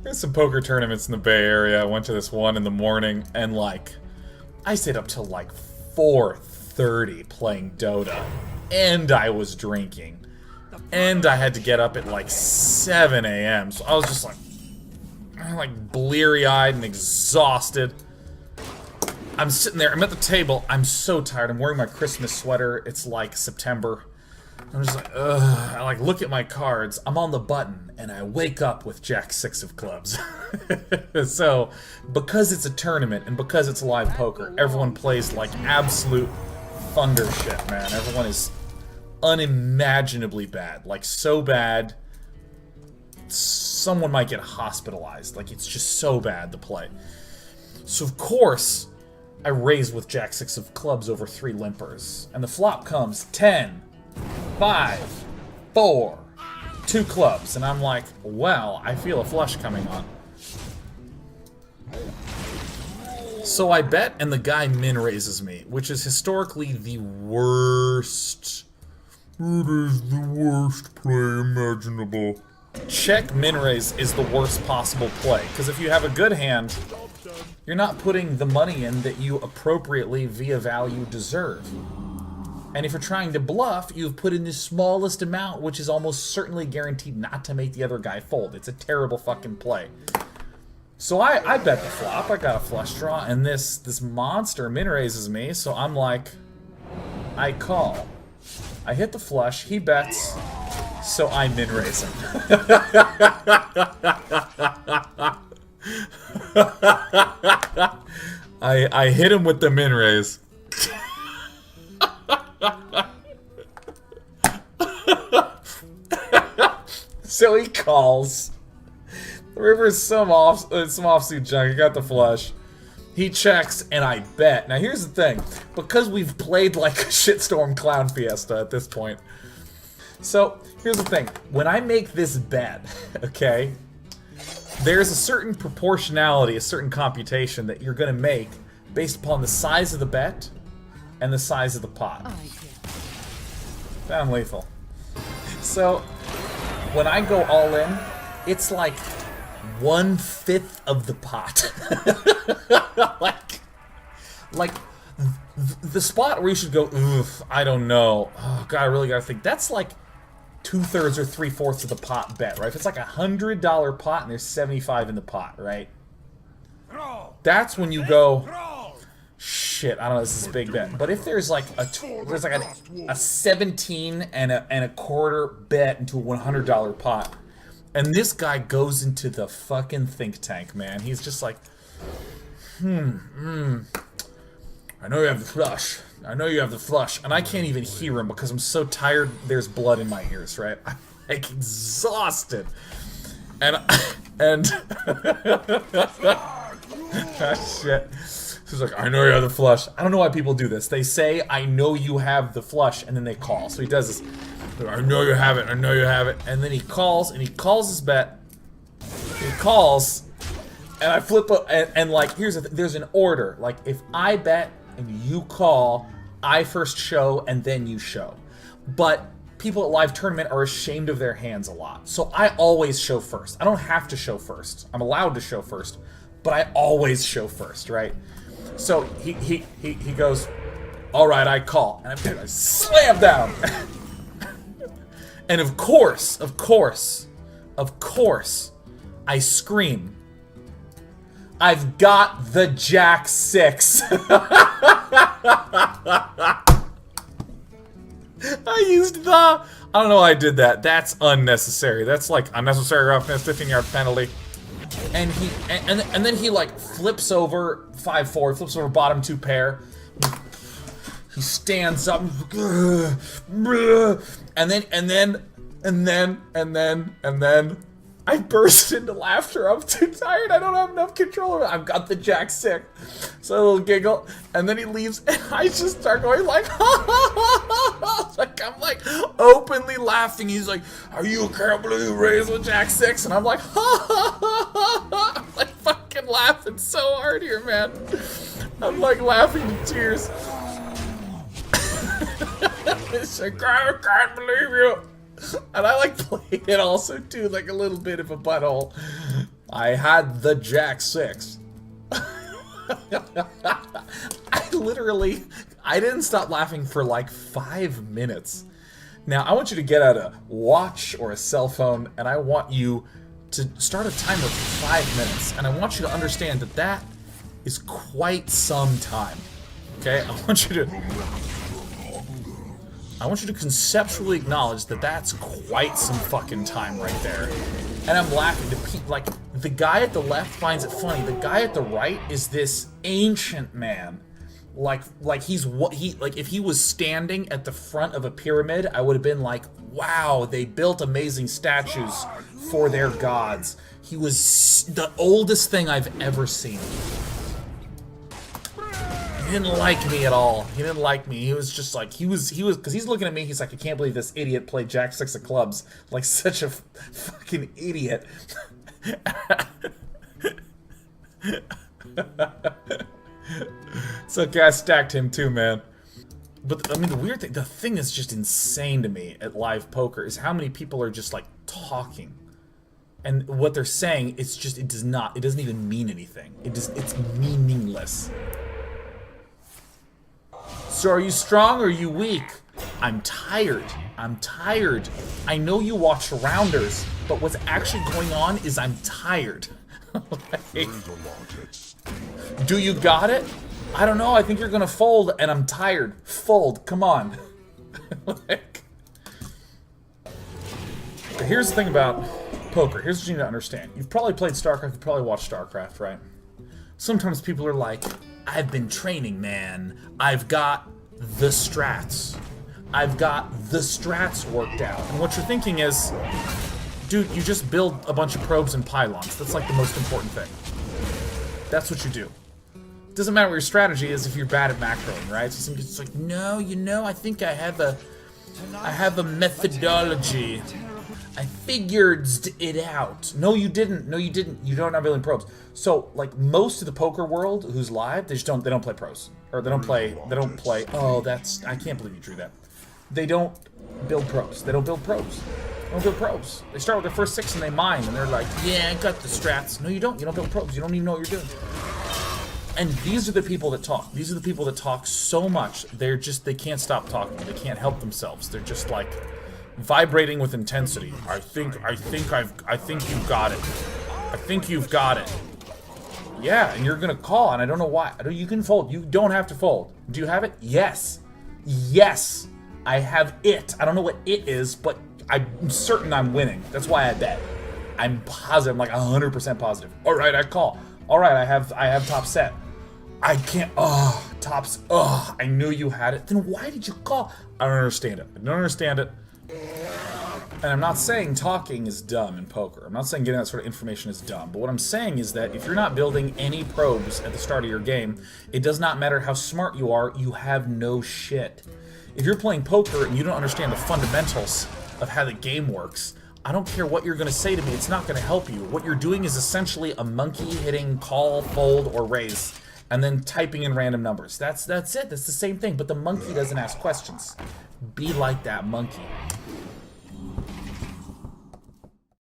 There's some poker tournaments in the Bay Area. I went to this one in the morning, and like, I stayed up till like 4:30 playing Dota, and I was drinking, and I had to get up at like 7 a.m. So I was just like bleary-eyed and exhausted. I'm sitting there, I'm at the table, I'm so tired, I'm wearing my Christmas sweater, it's like September. I'm just like, ugh. I like look at my cards, I'm on the button, and I wake up with Jack 6 of clubs. So, because it's a tournament, and because it's live poker, everyone plays like absolute thunder shit, man. Everyone is unimaginably bad. Like, so bad, someone might get hospitalized. Like, it's just so bad to play. So, of course, I raise with Jack 6 of clubs over 3 limpers. And the flop comes 10, 5, 4, 2 clubs. And I'm like, well, I feel a flush coming on. So I bet, and the guy min raises me, which is historically the worst. It is the worst play imaginable. Check min raise is the worst possible play, because if you have a good hand, you're not putting the money in that you appropriately, via value, deserve. And if you're trying to bluff, you've put in the smallest amount, which is almost certainly guaranteed not to make the other guy fold. It's a terrible fucking play. So I bet the flop, I got a flush draw, and this monster min raises me, so I'm like, I call. I hit the flush, he bets, so I min raise him. I hit him with the min raise. So he calls. The river's some offsuit junk. He got the flush. He checks, and I bet. Now here's the thing. Because we've played like a shitstorm clown fiesta at this point. So, here's the thing. When I make this bet, okay, there's a certain proportionality, a certain computation that you're going to make based upon the size of the bet and the size of the pot. Found lethal. So, when I go all in, it's like 1/5 of the pot. like the spot where you should go, oof, I don't know. Oh, God, I really gotta think. That's like 2/3 or 3/4 of the pot bet, right? If it's like $100 pot and there's 75 in the pot, right? That's when you go, shit, I don't know, this is a big bet. But if there's like a 17 and a quarter bet into a $100 pot, and this guy goes into the fucking think tank, man. He's just like, I know you have the flush. I know you have the flush. And I can't even hear him because I'm so tired there's blood in my ears, right? I'm like exhausted. And shit. He's like, I know you have the flush. I don't know why people do this. They say, I know you have the flush, and then they call. So he does this. I know you have it. I know you have it. And then he calls his bet. He calls, and I flip up, and like, here's the thing. There's an order. Like, if I bet and you call, I first show, and then you show. But people at live tournament are ashamed of their hands a lot. So I always show first. I don't have to show first. I'm allowed to show first, but I always show first, right? So he goes, all right, I call, and I slam down. And of course, I scream, I've got the Jack 6. I used the, I don't know why I did that. That's unnecessary. That's like unnecessary roughness, 15-yard penalty. And then he like flips over 5-4, flips over bottom 2 pair. He stands up, and then I burst into laughter. I'm too tired. I don't have enough control over it. I've got the Jack 6. So a little giggle, and then he leaves, and I just start going like, ha ha ha ha. Like I'm like openly laughing. He's like, "Are you can't believe you raised with Jack 6?" And I'm like, ha ha ha ha ha. I'm like fucking laughing so hard here, man. I'm like laughing in tears. It's like, I can't believe you. And I like played it also too, like a little bit of a butthole. I had the Jack 6. I didn't stop laughing for like 5 minutes. Now, I want you to get out a watch or a cell phone, and I want you to start a timer for 5 minutes. And I want you to understand that that is quite some time. Okay? I want you to conceptually acknowledge that that's quite some fucking time right there. And I'm laughing to like, the guy at the left finds it funny. The guy at the right is this ancient man. Like he's what he like if he was standing at the front of a pyramid, I would have been like, wow, they built amazing statues for their gods. He was the oldest thing I've ever seen. He didn't like me at all. He didn't like me. He was just like, he was, because he's looking at me, he's like, I can't believe this idiot played Jack 6 of clubs. Like, such a fucking idiot. So, I stacked him too, man. But, I mean, the thing that's just insane to me at live poker is how many people are just, like, talking. And what they're saying, it doesn't even mean anything. It's meaningless. So are you strong or are you weak? I'm tired. I'm tired. I know you watch rounders, but what's actually going on is I'm tired. Like, do you got it? I don't know. I think you're gonna fold, and I'm tired. Fold. Come on. Like, here's the thing about poker. Here's what you need to understand. You've probably played StarCraft. You've probably watched StarCraft, right? Sometimes people are like, I've been training, man. I've got the strats. I've got the strats worked out. And what you're thinking is, dude, you just build a bunch of probes and pylons. That's like the most important thing. That's what you do. It doesn't matter what your strategy is if you're bad at macroing, right? So it's like, no, you know, I think I have a methodology. I figured it out. No, you didn't. No, you didn't. You don't have building probes. So, like, most of the poker world who's live, they don't play pros. Or they don't play, oh, I can't believe you drew that. They don't build pros. They don't build pros. They don't build pros. They start with their first 6 and they mine, and they're like, yeah, I got the strats. No, you don't. You don't build pros. You don't even know what you're doing. And these are the people that talk. These are the people that talk so much, they can't stop talking. They can't help themselves. They're just like vibrating with intensity. I think you've got it. I think you've got it. Yeah, and you're gonna call, and I don't know why. You can fold. You don't have to fold. Do you have it? Yes. Yes. I have it. I don't know what it is, but I'm certain I'm winning. That's why I bet. I'm positive. I'm like 100% positive. All right, I call. All right, I have top set. I can't. Oh, tops. Oh, I knew you had it. Then why did you call? I don't understand it. I don't understand it. And I'm not saying talking is dumb in poker. I'm not saying getting that sort of information is dumb. But what I'm saying is that if you're not building any probes at the start of your game, it does not matter how smart you are, you have no shit. If you're playing poker and you don't understand the fundamentals of how the game works, I don't care what you're going to say to me, it's not going to help you. What you're doing is essentially a monkey hitting call, fold, or raise, and then typing in random numbers. That's it. That's the same thing. But the monkey doesn't ask questions. Be like that monkey.